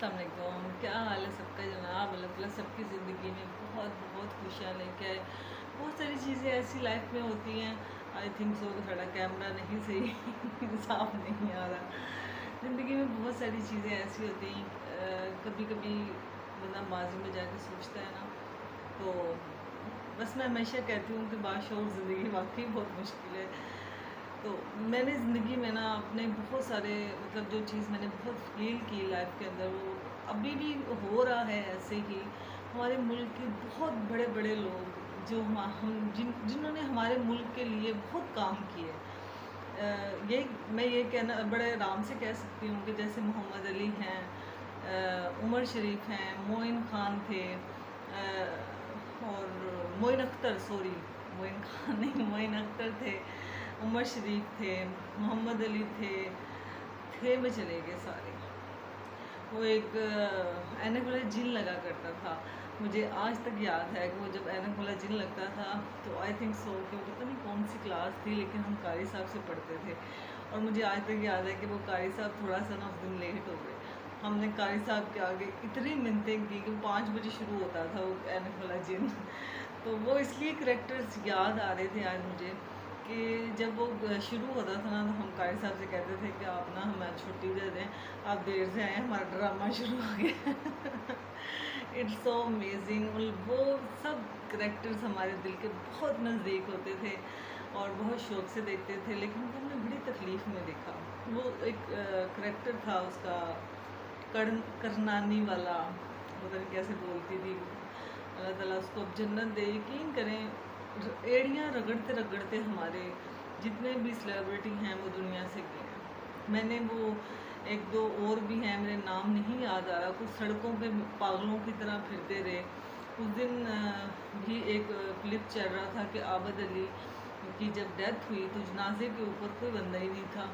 السلام علیکم، کیا حال ہے سب کا جناب؟ اللہ تعالیٰ سب کی زندگی میں بہت بہت خوشیاں لے کے آئے۔ بہت ساری چیزیں ایسی لائف میں ہوتی ہیں، آئی تھنک سو تھوڑا کیمرہ نہیں صحیح صاف نہیں آ رہا۔ زندگی میں بہت ساری چیزیں ایسی ہوتی ہیں، کبھی کبھی بندہ ماضی میں جا کے سوچتا ہے نا، تو بس میں ہمیشہ کہتی ہوں کہ باشعور زندگی واقعی بہت مشکل ہے۔ تو میں نے زندگی میں نا اپنے بہت سارے جو چیز میں نے بہت فیل کی لائف کے اندر، وہ ابھی بھی ہو رہا ہے ایسے ہی۔ ہمارے ملک کے بہت بڑے بڑے لوگ جو جنہوں نے ہمارے ملک کے لیے بہت کام کیے، میں یہ کہنا بڑے آرام سے کہہ سکتی ہوں کہ جیسے محمد علی ہیں، عمر شریف ہیں، معین خان تھے، اور معین اختر، سوری معین خان نہیں، معین اختر تھے، عمر شریف تھے، محمد علی تھے میں چلے گئے سارے۔ وہ ایک اینک والا جن لگا کرتا تھا، مجھے آج تک یاد ہے کہ وہ جب اینک والا جن لگتا تھا تو آئی تھنک سو کہ پتہ نہیں کون سی کلاس تھی، لیکن ہم قاری صاحب سے پڑھتے تھے، اور مجھے آج تک یاد ہے کہ وہ قاری صاحب تھوڑا سا نا اس دن لیٹ ہو گئے۔ ہم نے قاری صاحب کے آگے اتنی منتیں کی کہ 5 بجے شروع ہوتا تھا وہ اینک والا جن۔ تو وہ اس لیے کریکٹرز یاد آ رہے تھے آج مجھے کہ جب وہ شروع ہوتا تھا نا، تو ہم قاری صاحب سے کہتے تھے کہ آپ نا ہمیں چھٹی دے دیں، آپ دیر سے آئیں، ہمارا ڈرامہ شروع ہو گیا۔ It's so amazing. وہ سب کریکٹرز ہمارے دل کے بہت نزدیک ہوتے تھے اور بہت شوق سے دیکھتے تھے، لیکن وہ ہم نے بڑی تکلیف میں دیکھا۔ وہ ایک کریکٹر تھا اس کا، کرنانی والا، پتہ نہیں کیسے بولتی تھی۔ اللہ تعالیٰ اس کو اب جنت دے۔ یقین کریں، ایڑیاں رگڑتے رگڑتے ہمارے جتنے بھی سیلیبریٹی ہیں وہ دنیا سے گئے ہیں۔ میں نے وہ ایک دو اور بھی ہیں، میرے نام نہیں یاد آ رہا، کچھ سڑکوں پہ پاگلوں کی طرح پھرتے رہے۔ اس دن بھی ایک کلپ چل رہا تھا کہ عابد علی کی جب ڈیتھ ہوئی تو جنازے کے اوپر کوئی بندہ ہی نہیں تھا۔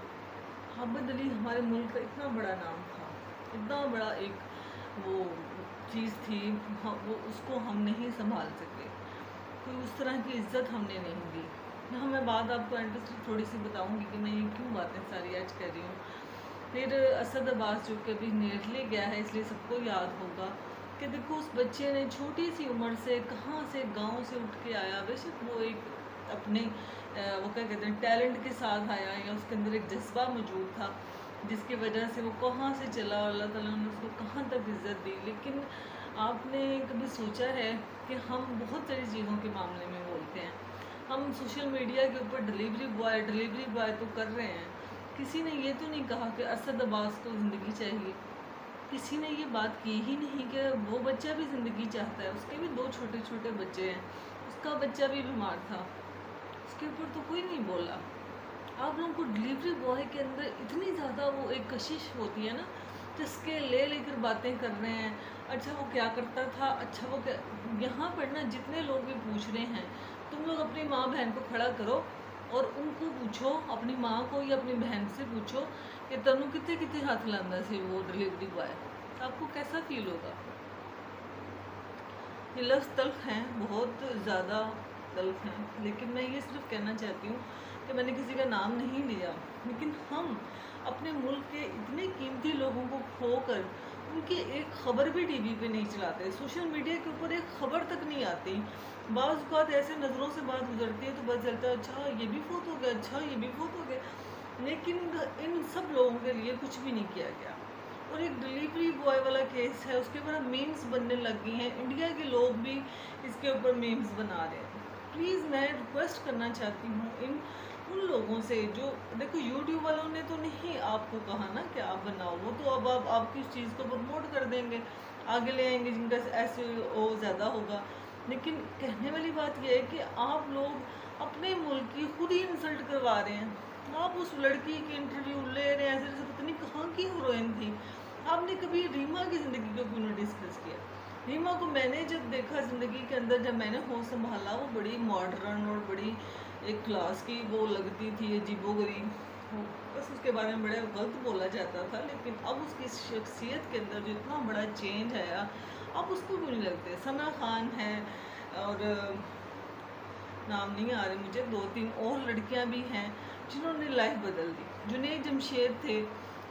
عابد علی ہمارے ملک کا اتنا بڑا نام تھا، اتنا بڑا ایک وہ چیز تھی، وہ اس کو ہم نہیں سنبھال سکے، کوئی اس طرح کی عزت ہم نے نہیں دی۔ یہاں میں بات آپ کو انٹرسٹ تھوڑی سی بتاؤں گی کہ میں یہ کیوں باتیں ساری آج کر رہی ہوں۔ پھر اسد عباس جو کہ ابھی نیرلی گیا ہے، اس لیے سب کو یاد ہوگا کہ دیکھو اس بچے نے چھوٹی سی عمر سے کہاں سے گاؤں سے اٹھ کے آیا۔ بے شک وہ ایک اپنے وہ کیا کہتے ہیں ٹیلنٹ کے ساتھ آیا، یا اس کے اندر ایک جذبہ موجود تھا جس کی وجہ سے وہ کہاں سے چلا، اللہ تعالیٰ نے اس کو کہاں تک عزت دی۔ لیکن آپ نے کبھی سوچا ہے کہ ہم بہت ساری چیزوں کے معاملے میں بولتے ہیں، ہم سوشل میڈیا کے اوپر ڈیلیوری بوائے تو کر رہے ہیں، کسی نے یہ تو نہیں کہا کہ اسد عباس کو زندگی چاہیے، کسی نے یہ بات کی ہی نہیں کہ وہ بچہ بھی زندگی چاہتا ہے، اس کے بھی 2 چھوٹے چھوٹے بچے ہیں، اس کا بچہ بھی بیمار تھا، اس کے اوپر تو کوئی نہیں بولا۔ آپ لوگوں کو ڈیلیوری بوائے کے اندر اتنی زیادہ وہ ایک کشش ہوتی ہے نا، جس کے لے کر باتیں کر رہے ہیں، اچھا وہ کیا کرتا تھا، اچھا وہ کیا۔ یہاں پر نا جتنے لوگ بھی پوچھ رہے ہیں، تم لوگ اپنی ماں بہن کو کھڑا کرو اور ان کو پوچھو، اپنی ماں کو یا اپنی بہن سے پوچھو کہ تنوں کتنے کتنے ہاتھ لاندہ سے وہ ڈیلیوری بوائے، آپ کو کیسا فیل ہوگا؟ یہ لفظ تلخ ہیں، بہت زیادہ تلخ ہیں، لیکن میں یہ صرف کہنا چاہتی ہوں کہ میں نے کسی کا نام نہیں لیا، لیکن ہم اپنے ملک کے اتنے قیمتی لوگوں کو کھو کر ان کی ایک خبر بھی ٹی وی پہ نہیں چلاتے، سوشل میڈیا کے اوپر ایک خبر تک نہیں آتی۔ بعض اوقات ایسے نظروں سے بات گزرتی ہے تو پتہ چلتا ہے اچھا یہ بھی فوت ہو گیا، اچھا یہ بھی فوت ہو گیا، لیکن ان سب لوگوں کے لیے کچھ بھی نہیں کیا گیا۔ اور ایک ڈیلیوری بوائے والا کیس ہے، اس کے اوپر میمز بننے لگ گئی ہیں، انڈیا کے لوگ بھی اس کے اوپر میمز بنا رہے ہیں۔ پلیز میں ریکویسٹ کرنا چاہتی ہوں ان لوگوں سے جو دیکھو، یوٹیوب والوں نے تو نہیں آپ کو کہا نا کہ آپ بناؤ، وہ تو اب آپ کی اس چیز کو پروموٹ کر دیں گے، آگے لے آئیں گے جن کا ایس او زیادہ ہوگا، لیکن کہنے والی بات یہ ہے کہ آپ لوگ اپنے ملک کی خود ہی انسلٹ کروا رہے ہیں۔ آپ اس لڑکی کی انٹرویو لے رہے ہیں ایسے پتہ نہیں کہاں کی ہیروئن تھی، آپ نے کبھی ریما کی زندگی کو کیوں نہیں ڈسکس کیا؟ ریما کو میں نے جب دیکھا زندگی کے اندر، جب میں نے ہوش سنبھالا، وہ بڑی ماڈرن اور بڑی ایک کلاس کی وہ لگتی تھی، عجیب و غریب، بس اس کے بارے میں بڑے غلط بولا جاتا تھا، لیکن اب اس کی شخصیت کے اندر جو اتنا بڑا چینج آیا، اب اس کو کیوں نہیں لگتے؟ ثنا خان ہے، اور نام نہیں آ رہے مجھے، 2-3 اور لڑکیاں بھی ہیں جنہوں نے لائف بدل دی۔ جنید جمشید تھے،